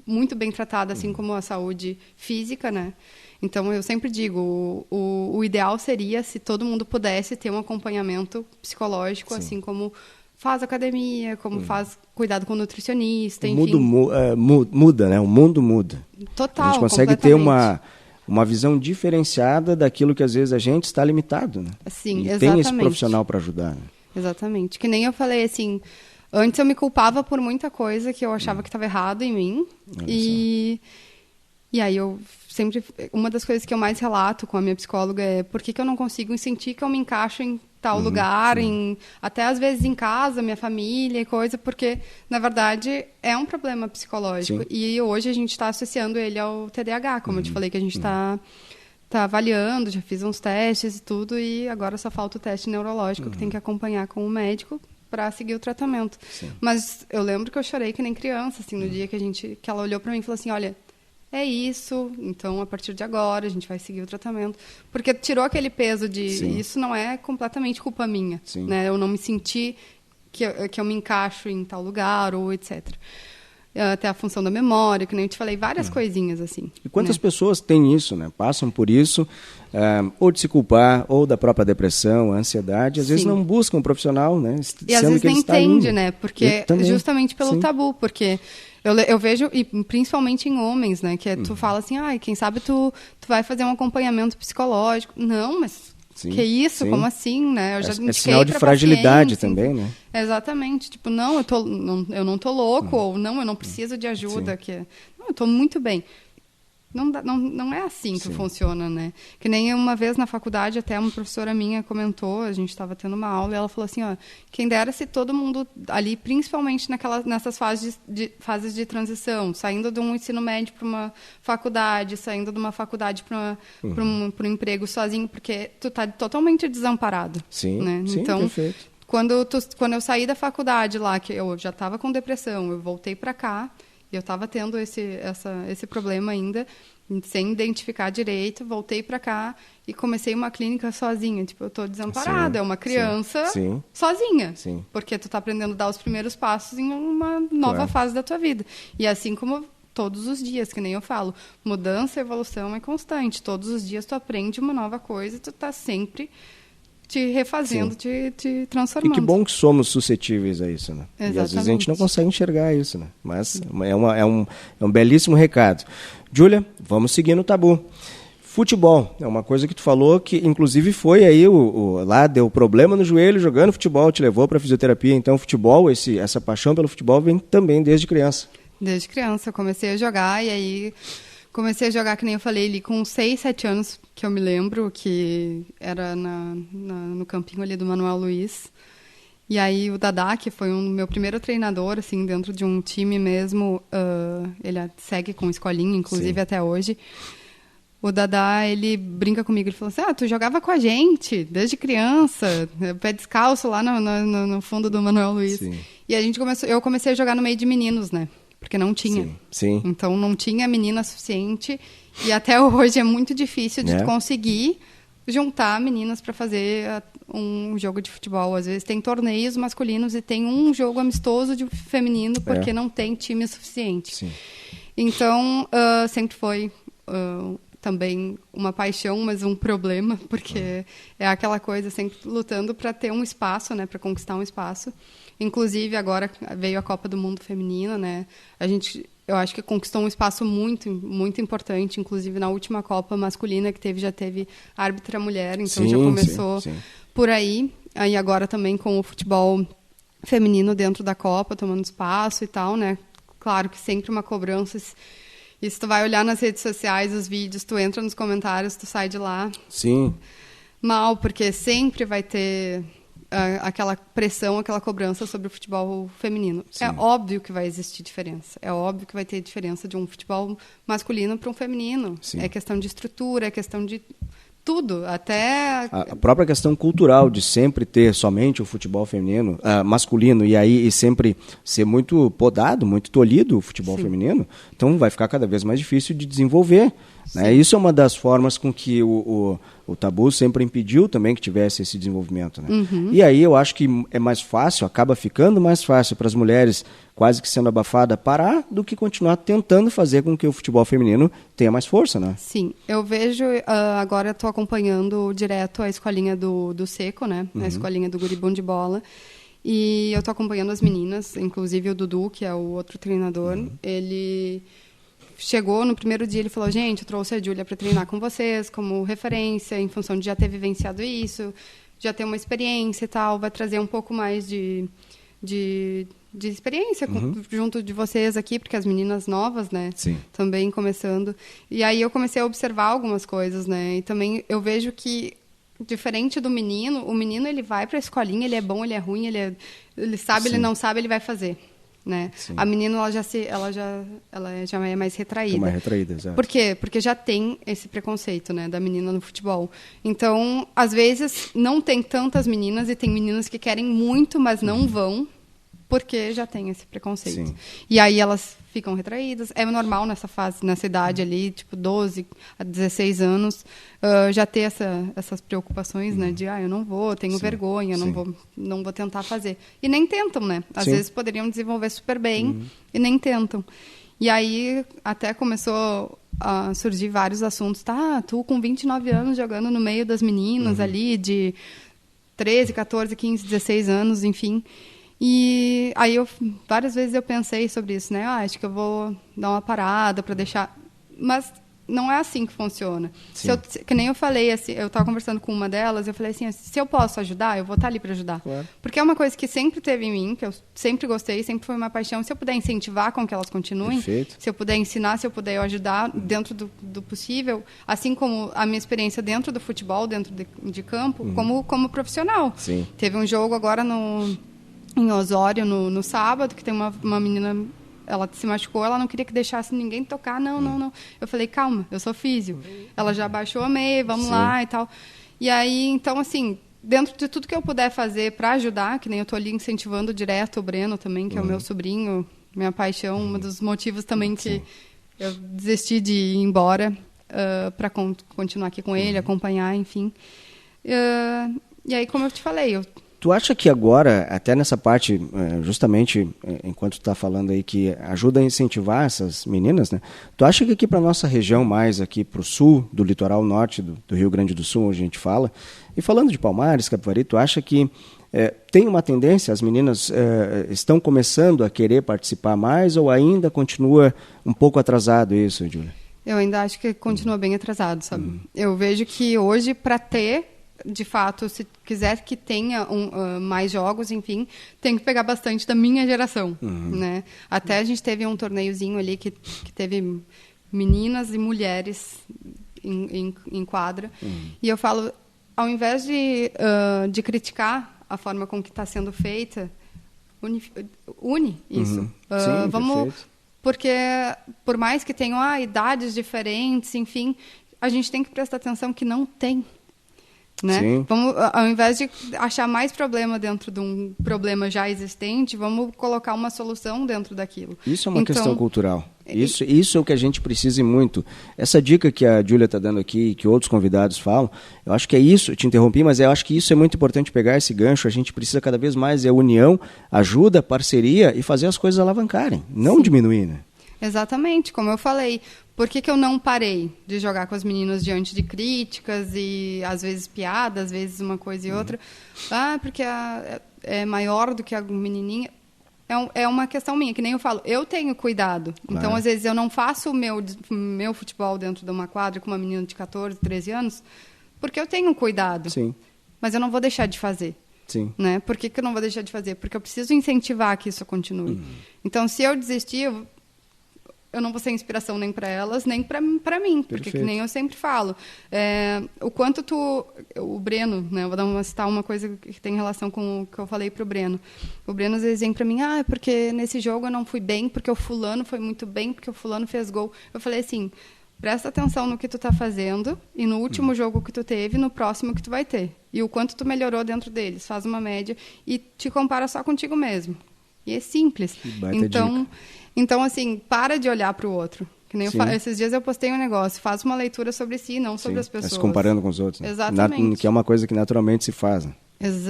muito bem tratada, assim como a saúde física, né? Então, eu sempre digo, o ideal seria se todo mundo pudesse ter um acompanhamento psicológico, assim como faz academia, como faz cuidado com nutricionista, enfim. O mundo muda, né? O mundo muda. Total, a gente consegue ter uma visão diferenciada daquilo que às vezes a gente está limitado, né? Sim, e exatamente. tem esse profissional para ajudar. Né? Exatamente. Que nem eu falei, assim, antes eu me culpava por muita coisa que eu achava que estava errado em mim. E aí eu sempre... Uma das coisas que eu mais relato com a minha psicóloga é por que eu não consigo sentir que eu me encaixo em tal lugar, até às vezes em casa, minha família e coisa, porque, na verdade, é um problema psicológico. Sim. E hoje a gente está associando ele ao TDAH, como eu te falei, que a gente está avaliando, já fiz uns testes e tudo, e agora só falta o teste neurológico, que tem que acompanhar com o médico para seguir o tratamento. Sim. Mas eu lembro que eu chorei que nem criança, assim, no dia que ela olhou para mim e falou assim, olha, é isso, então a partir de agora a gente vai seguir o tratamento. Porque tirou aquele peso de isso não é completamente culpa minha, né? Eu não me senti que eu me encaixo em tal lugar ou etc. Até a função da memória, que nem eu te falei, várias coisinhas assim. E quantas pessoas têm isso, né? Passam por isso, ou de se culpar, ou da própria depressão, ansiedade, às vezes não buscam um profissional, né? E às vezes nem entende, né? Porque justamente pelo tabu, porque eu vejo, e principalmente em homens, né? Que tu fala assim, quem sabe tu vai fazer um acompanhamento psicológico. Não, mas que isso? Como assim, né? Eu já é sinal de fragilidade também, né? Exatamente. Tipo, não, eu não tô louco, ou não, eu não preciso de ajuda. Não, eu tô muito bem. Não é assim que funciona, né? Que nem uma vez na faculdade, até uma professora minha comentou, a gente estava tendo uma aula, e ela falou assim, quem dera se todo mundo ali, principalmente nessas fases de transição, saindo de um ensino médio para uma faculdade, saindo de uma faculdade para um emprego sozinho, porque tu tá totalmente desamparado. Sim, né? sim, então, perfeito. Quando eu saí da faculdade lá, que eu já estava com depressão, eu voltei para cá, e eu estava tendo esse problema ainda, sem identificar direito, voltei para cá e comecei uma clínica sozinha. Tipo, eu estou desamparada, é uma criança sozinha. Sim. Porque tu está aprendendo a dar os primeiros passos em uma nova fase da tua vida. E assim como todos os dias, que nem eu falo, mudança, evolução é constante. Todos os dias tu aprende uma nova coisa e tu está sempre te refazendo, te transformando. E que bom que somos suscetíveis a isso, né? Exatamente. E às vezes a gente não consegue enxergar isso, né? Mas é um belíssimo recado. Júlia, vamos seguir no tabu. Futebol, é uma coisa que tu falou que inclusive foi aí, lá deu problema no joelho jogando futebol, te levou para fisioterapia. Então futebol, essa paixão pelo futebol vem também desde criança. Desde criança, eu comecei a jogar e aí... Comecei a jogar, que nem eu falei, ali com 6, 7 anos, que eu me lembro, que era no campinho ali do Manuel Luiz. E aí o Dadá, que foi o meu primeiro treinador, assim, dentro de um time mesmo, ele segue com escolinha, inclusive até hoje. O Dadá, ele brinca comigo, ele falou assim, tu jogava com a gente desde criança, pé descalço lá no fundo do Manuel Luiz. Sim. E eu comecei a jogar no meio de meninos, né? Porque não tinha. Sim. Então, não tinha menina suficiente. E até hoje é muito difícil de conseguir juntar meninas para fazer um jogo de futebol. Às vezes tem torneios masculinos e tem um jogo amistoso de feminino porque não tem time suficiente. Sim. Então, sempre foi também uma paixão, mas um problema, porque é aquela coisa sempre lutando para ter um espaço, né, para conquistar um espaço. Inclusive, agora veio a Copa do Mundo Feminina, né? Eu acho que conquistou um espaço muito, muito importante, inclusive na última Copa masculina que já teve árbitra mulher, então já começou por aí. Aí agora também com o futebol feminino dentro da Copa, tomando espaço e tal, né? Claro que sempre uma cobrança. E se tu vai olhar nas redes sociais, os vídeos, tu entra nos comentários, tu sai de lá mal, porque sempre vai ter aquela pressão, aquela cobrança sobre o futebol feminino. Sim. É óbvio que vai existir diferença. É óbvio que vai ter diferença de um futebol masculino para um feminino. Sim. É questão de estrutura, é questão de tudo, até... A própria questão cultural de sempre ter somente o futebol feminino, masculino, e sempre ser muito podado, muito tolhido o futebol feminino, então vai ficar cada vez mais difícil de desenvolver. Né? Isso é uma das formas com que o tabu sempre impediu também que tivesse esse desenvolvimento. Né? Uhum. E aí eu acho que é mais fácil, acaba ficando mais fácil para as mulheres, quase que sendo abafada, parar do que continuar tentando fazer com que o futebol feminino tenha mais força, né? Sim, eu vejo, agora estou acompanhando direto a escolinha do Seco, né? A escolinha do Guri Bom de Bola, e eu estou acompanhando as meninas, inclusive o Dudu, que é o outro treinador, ele chegou no primeiro dia, ele falou, gente, eu trouxe a Júlia para treinar com vocês, como referência, em função de já ter vivenciado isso, já ter uma experiência e tal, vai trazer um pouco mais de experiência junto de vocês aqui, porque as meninas novas, né, também começando. E aí eu comecei a observar algumas coisas, né, e também eu vejo que, diferente do menino, o menino ele vai para a escolinha, ele é bom, ele é ruim, ele sabe, ele não sabe, ele vai fazer. Né? A menina ela já é mais retraída. Mais retraída, exato. Por quê? Porque já tem esse preconceito, né, da menina no futebol. Então, às vezes, não tem tantas meninas e tem meninas que querem muito, mas não vão, porque já tem esse preconceito. Sim. E aí elas ficam retraídas. É normal nessa fase, nessa idade ali, tipo 12 a 16 anos, já ter essas preocupações, né? De, eu não vou, tenho vergonha, não vou tentar fazer. E nem tentam, né? Às vezes poderiam desenvolver super bem e nem tentam. E aí até começou a surgir vários assuntos. Tá, tu com 29 anos jogando no meio das meninas ali de 13, 14, 15, 16 anos, enfim... E aí várias vezes eu pensei sobre isso, né? Acho que eu vou dar uma parada para deixar... Mas não é assim que funciona. Que nem eu falei, assim, eu estava conversando com uma delas, eu falei assim, se eu posso ajudar, eu vou estar ali para ajudar. Claro. Porque é uma coisa que sempre teve em mim, que eu sempre gostei, sempre foi uma paixão. Se eu puder incentivar com que elas continuem, se eu puder ensinar, se eu puder ajudar dentro do possível, assim como a minha experiência dentro do futebol, dentro de campo, como profissional. Sim. Teve um jogo agora em Osório, no sábado, que tem uma menina, ela se machucou, ela não queria que deixasse ninguém tocar, não. Eu falei, calma, eu sou físio. Ela já baixou a meia, vamos lá e tal. E aí, então, assim, dentro de tudo que eu puder fazer para ajudar, que nem eu estou ali incentivando direto o Breno também, que é o meu sobrinho, minha paixão, um dos motivos também que eu desisti de ir embora para continuar aqui com ele, acompanhar, enfim. E aí, como eu te falei, Tu acha que agora, até nessa parte, justamente enquanto tu está falando aí que ajuda a incentivar essas meninas, né? Tu acha que aqui para nossa região, mais aqui para o sul, do litoral norte do Rio Grande do Sul, onde a gente fala, e falando de Palmares, Capivari, tu acha que tem uma tendência, as meninas estão começando a querer participar mais ou ainda continua um pouco atrasado isso, Júlia? Eu ainda acho que continua bem atrasado, sabe? Eu vejo que hoje, para ter... De fato, se quiser que tenha mais jogos, enfim, tem que pegar bastante da minha geração, né? Até a gente teve um torneiozinho ali que teve meninas e mulheres em quadra. E eu falo, ao invés de criticar a forma com que está sendo feita, une isso. Sim, vamos, perfeito. Porque por mais que tenham idades diferentes, enfim, a gente tem que prestar atenção que não tem. Né? Vamos, ao invés de achar mais problema dentro de um problema já existente, vamos colocar uma solução dentro daquilo. Isso é uma questão cultural. Isso é o que a gente precisa muito. Essa dica que a Júlia está dando aqui, que outros convidados falam, eu acho que é isso, eu te interrompi, mas eu acho que isso é muito importante, pegar esse gancho, a gente precisa cada vez mais união, ajuda, parceria e fazer as coisas alavancarem, não diminuir, né? Exatamente, como eu falei, Por que eu não parei de jogar com as meninas diante de críticas e, às vezes, piadas, às vezes uma coisa e outra? Porque é maior do que a menininha. É uma questão minha, que nem eu falo. Eu tenho cuidado. Claro. Então, às vezes, eu não faço o meu futebol dentro de uma quadra com uma menina de 14, 13 anos, porque eu tenho cuidado. Sim. Mas eu não vou deixar de fazer. Sim. Né? Por que eu não vou deixar de fazer? Porque eu preciso incentivar que isso continue. Então, se eu desistir, eu não vou ser inspiração nem para elas, nem para mim. Porque, que nem eu sempre falo, o quanto o Breno, né? Eu vou citar uma coisa que tem relação com o que eu falei para o Breno. O Breno, às vezes, vem para mim, porque nesse jogo eu não fui bem, porque o fulano foi muito bem, porque o fulano fez gol. Eu falei assim, presta atenção no que tu tá fazendo e no último jogo que tu teve, no próximo que tu vai ter. E o quanto tu melhorou dentro deles. Faz uma média e te compara só contigo mesmo. E é simples. Então, assim, para de olhar para o outro. Que nem esses dias eu postei um negócio. Faz uma leitura sobre si, não sobre as pessoas. Se comparando com os outros. Né? Exatamente. Que é uma coisa que naturalmente se faz. Né?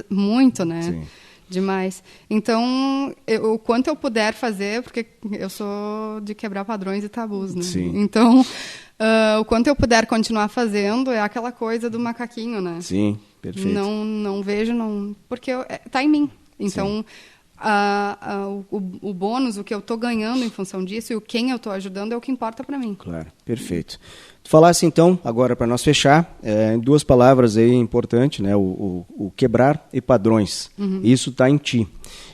Muito, né? Sim. Demais. Então, o quanto eu puder fazer, porque eu sou de quebrar padrões e tabus, né? Sim. Então, o quanto eu puder continuar fazendo é aquela coisa do macaquinho, né? Sim, perfeito. Não vejo, porque tá em mim. Então, o bônus, o que eu estou ganhando em função disso e quem eu estou ajudando é o que importa para mim. Claro, perfeito. Tu falasse então, agora para nós fechar, em duas palavras aí importantes, né? O quebrar e padrões. Isso está em ti.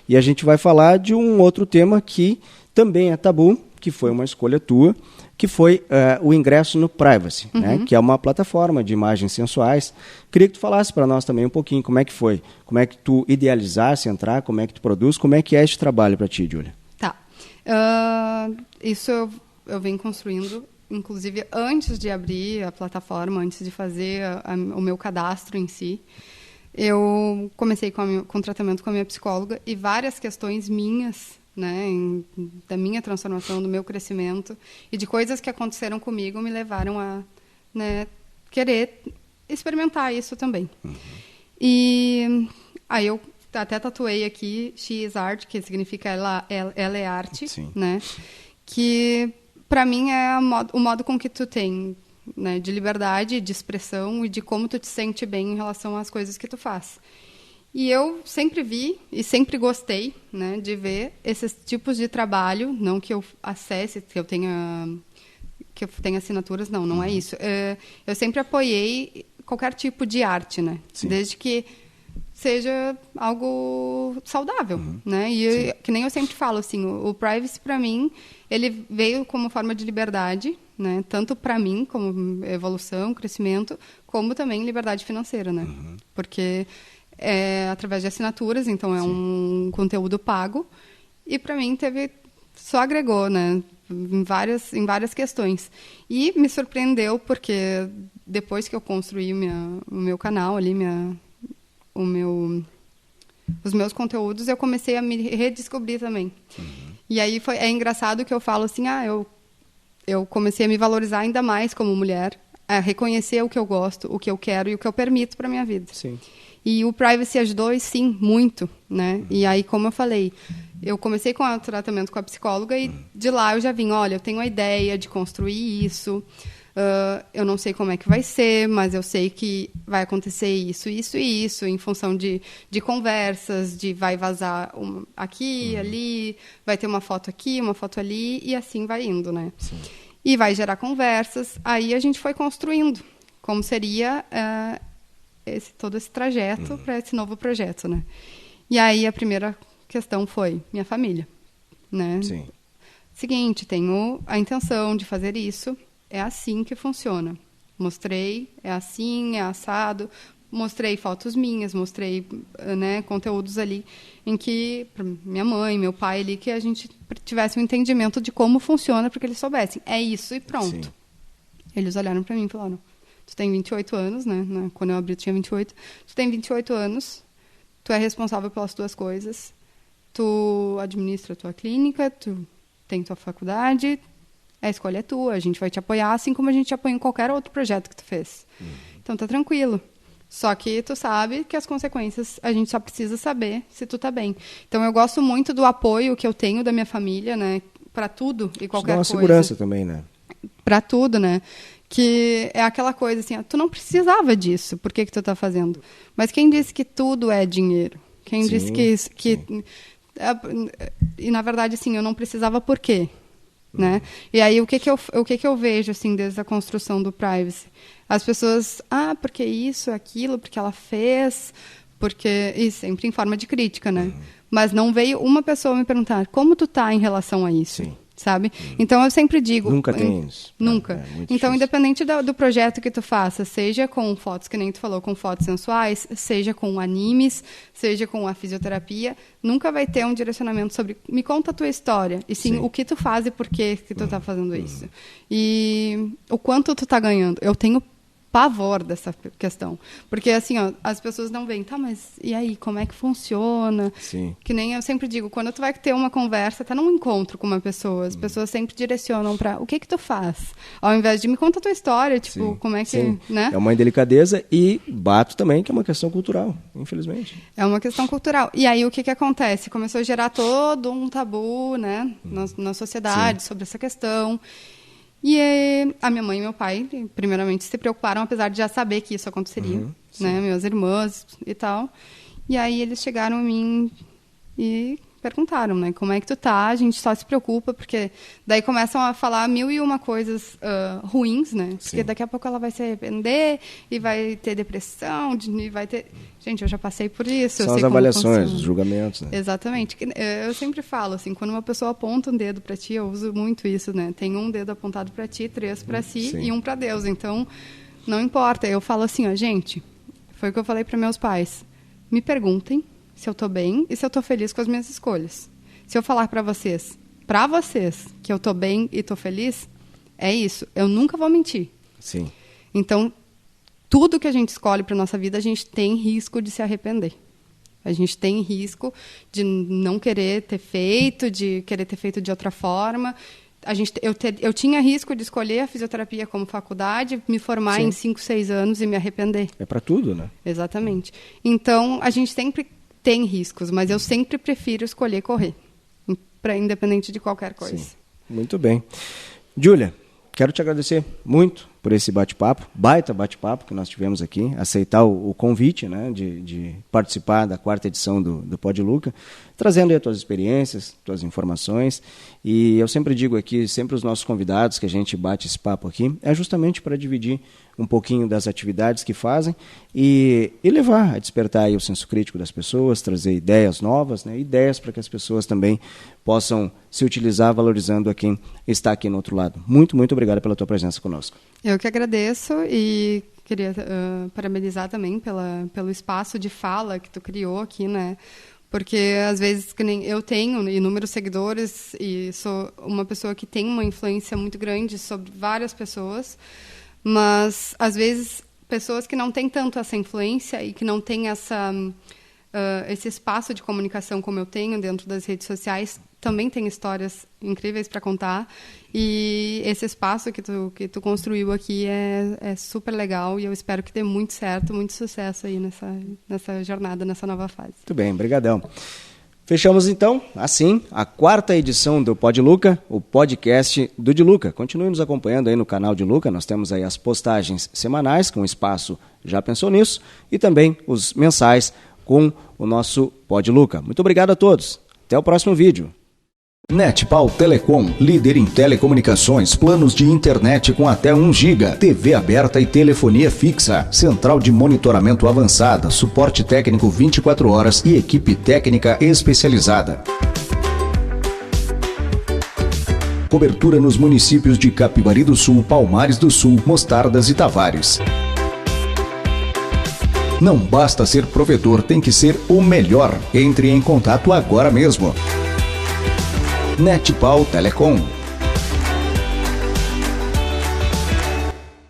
E a gente vai falar de um outro tema que também é tabu, que foi uma escolha tua, que foi o ingresso no Privacy, né? Que é uma plataforma de imagens sensuais. Queria que tu falasse para nós também um pouquinho como é que foi, como é que tu idealizasse entrar, como é que tu produz, como é que é este trabalho para ti, Júlia? Tá. Isso eu venho construindo, inclusive antes de abrir a plataforma, antes de fazer o meu cadastro em si. Eu comecei com tratamento com a minha psicóloga e várias questões minhas, né, da minha transformação, do meu crescimento e de coisas que aconteceram comigo me levaram a, né, querer experimentar isso também. E aí eu até tatuei aqui She is Art, que significa ela é arte. Sim. Né, que para mim é o modo com que tu tem, né, de liberdade, de expressão e de como tu te sente bem em relação às coisas que tu faz. E eu sempre vi e sempre gostei, né, de ver esses tipos de trabalho, não que eu acesse, que eu tenha assinaturas, não é isso. Eu sempre apoiei qualquer tipo de arte, né, desde que seja algo saudável, né, e que nem eu sempre falo, assim, o privacy para mim, ele veio como forma de liberdade, né, tanto para mim, como evolução, crescimento, como também liberdade financeira, né, porque através de assinaturas, então é um conteúdo pago, e para mim só agregou, né, em várias questões. E me surpreendeu porque depois que eu construí o meu canal ali, os meus conteúdos, eu comecei a me redescobrir também. E aí é engraçado que eu falo assim, eu comecei a me valorizar ainda mais como mulher, a reconhecer o que eu gosto, o que eu quero e o que eu permito para minha vida. Sim. E o Privacy ajudou, sim, muito, né? E aí, como eu falei, eu comecei com o tratamento com a psicóloga e de lá eu já vim, olha, eu tenho a ideia de construir isso, eu não sei como é que vai ser, mas eu sei que vai acontecer isso, isso e isso, em função de conversas, vai vazar aqui, ali, vai ter uma foto aqui, uma foto ali, e assim vai indo, né? Sim. E vai gerar conversas, aí a gente foi construindo como seria todo esse trajeto para esse novo projeto, né? E aí a primeira questão foi minha família, né? Sim. Seguinte, tenho a intenção de fazer isso, é assim que funciona. Mostrei, é assim, é assado, mostrei fotos minhas, mostrei, né, conteúdos ali em que minha mãe, meu pai ali, que a gente tivesse um entendimento de como funciona, para que eles soubessem. É isso e pronto. Sim. Eles olharam para mim e falaram, tu tem 28 anos, né? Quando eu abri, eu tinha 28. Tu tem 28 anos, tu é responsável pelas tuas coisas, tu administra a tua clínica, tu tem tua faculdade, a escolha é tua, a gente vai te apoiar, assim como a gente te apoia em qualquer outro projeto que tu fez. Então, tá tranquilo. Só que tu sabe que as consequências, a gente só precisa saber se tu tá bem. Então, eu gosto muito do apoio que eu tenho da minha família, né? Para tudo e qualquer coisa. Isso dá uma segurança também, né? para tudo, né? Que é aquela coisa assim, tu não precisava disso, por que tu tá fazendo? Mas quem disse que tudo é dinheiro? Quem disse que e na verdade, assim, eu não precisava por quê? Né? E aí, o que que eu vejo, assim, desde a construção do privacy? As pessoas, porque isso, aquilo, porque ela fez, porque... E sempre em forma de crítica, né? Mas não veio uma pessoa me perguntar como tu tá em relação a isso. Sim. Sabe? Então, eu sempre digo... Nunca tem isso. Nunca. Então, difícil. Independente do projeto que tu faça, seja com fotos, que nem tu falou, com fotos sensuais, seja com animes, seja com a fisioterapia, nunca vai ter um direcionamento sobre me conta a tua história, e sim o que tu faz e por que tu tá fazendo isso. E o quanto tu tá ganhando. Eu tenho pavor dessa questão. Porque, assim, ó, as pessoas não veem, tá, mas e aí, como é que funciona? Sim. Que nem eu sempre digo, quando tu vai ter uma conversa, até num encontro com uma pessoa, as pessoas sempre direcionam para o que tu faz? Ao invés de me conta a tua história, tipo, como é que, né? É uma indelicadeza e bato também que é uma questão cultural, infelizmente. É uma questão cultural. E aí, o que acontece? Começou a gerar todo um tabu, né, na sociedade sobre essa questão. E a minha mãe e meu pai, primeiramente, se preocuparam, apesar de já saber que isso aconteceria, né? Minhas irmãs e tal. E aí eles chegaram a mim e perguntaram, né? Como é que tu tá? A gente só se preocupa, porque daí começam a falar 1001 coisas ruins, né? Porque daqui a pouco ela vai se arrepender e vai ter depressão, e vai ter... Gente, eu já passei por isso. São as avaliações, os julgamentos, né? Exatamente. Eu sempre falo, assim, quando uma pessoa aponta um dedo para ti, eu uso muito isso, né? Tem um dedo apontado para ti, 3 para si e 1 para Deus. Então, não importa. Eu falo assim, ó, gente, foi o que eu falei para meus pais. Me perguntem se eu tô bem e se eu tô feliz com as minhas escolhas. Se eu falar para vocês, que eu tô bem e tô feliz, é isso. Eu nunca vou mentir. Sim. Então, tudo que a gente escolhe para nossa vida, a gente tem risco de se arrepender. A gente tem risco de não querer ter feito, de querer ter feito de outra forma. Eu tinha risco de escolher a fisioterapia como faculdade, me formar em 5, 6 anos e me arrepender. É para tudo, né? Exatamente. Então, a gente sempre tem riscos, mas eu sempre prefiro escolher correr, independente de qualquer coisa. Sim. Muito bem. Júlia, quero te agradecer muito por esse bate-papo, baita bate-papo que nós tivemos aqui, aceitar o convite, né, de participar da 4ª edição do Pod Luca, trazendo aí as tuas experiências, tuas informações. E eu sempre digo aqui, sempre os nossos convidados que a gente bate esse papo aqui, é justamente para dividir um pouquinho das atividades que fazem e levar a despertar aí o senso crítico das pessoas, trazer ideias novas, né, ideias para que as pessoas também possam se utilizar valorizando a quem está aqui no outro lado. Muito, muito obrigado pela tua presença conosco. Eu que agradeço e queria parabenizar também pelo espaço de fala que tu criou aqui, né? Porque, às vezes, que nem eu tenho inúmeros seguidores e sou uma pessoa que tem uma influência muito grande sobre várias pessoas, mas, às vezes, pessoas que não têm tanto essa influência e que não têm esse espaço de comunicação como eu tenho dentro das redes sociais, também tem histórias incríveis para contar. E esse espaço que tu construiu aqui é super legal e eu espero que dê muito certo, muito sucesso aí nessa jornada, nessa nova fase. Muito bem, brigadão. Fechamos então, assim, a 4ª edição do Pod Luca, o podcast do De Luca. Continue nos acompanhando aí no canal de Luca, nós temos aí as postagens semanais com o espaço Já Pensou Nisso e também os mensais com o nosso Pod Luca. Muito obrigado a todos, até o próximo vídeo. Netpal Telecom, líder em telecomunicações, planos de internet com até 1 GB, TV aberta e telefonia fixa, central de monitoramento avançada, suporte técnico 24 horas e equipe técnica especializada. Cobertura nos municípios de Capivari do Sul, Palmares do Sul, Mostardas e Tavares. Não basta ser provedor, tem que ser o melhor. Entre em contato agora mesmo. Netpal Telecom.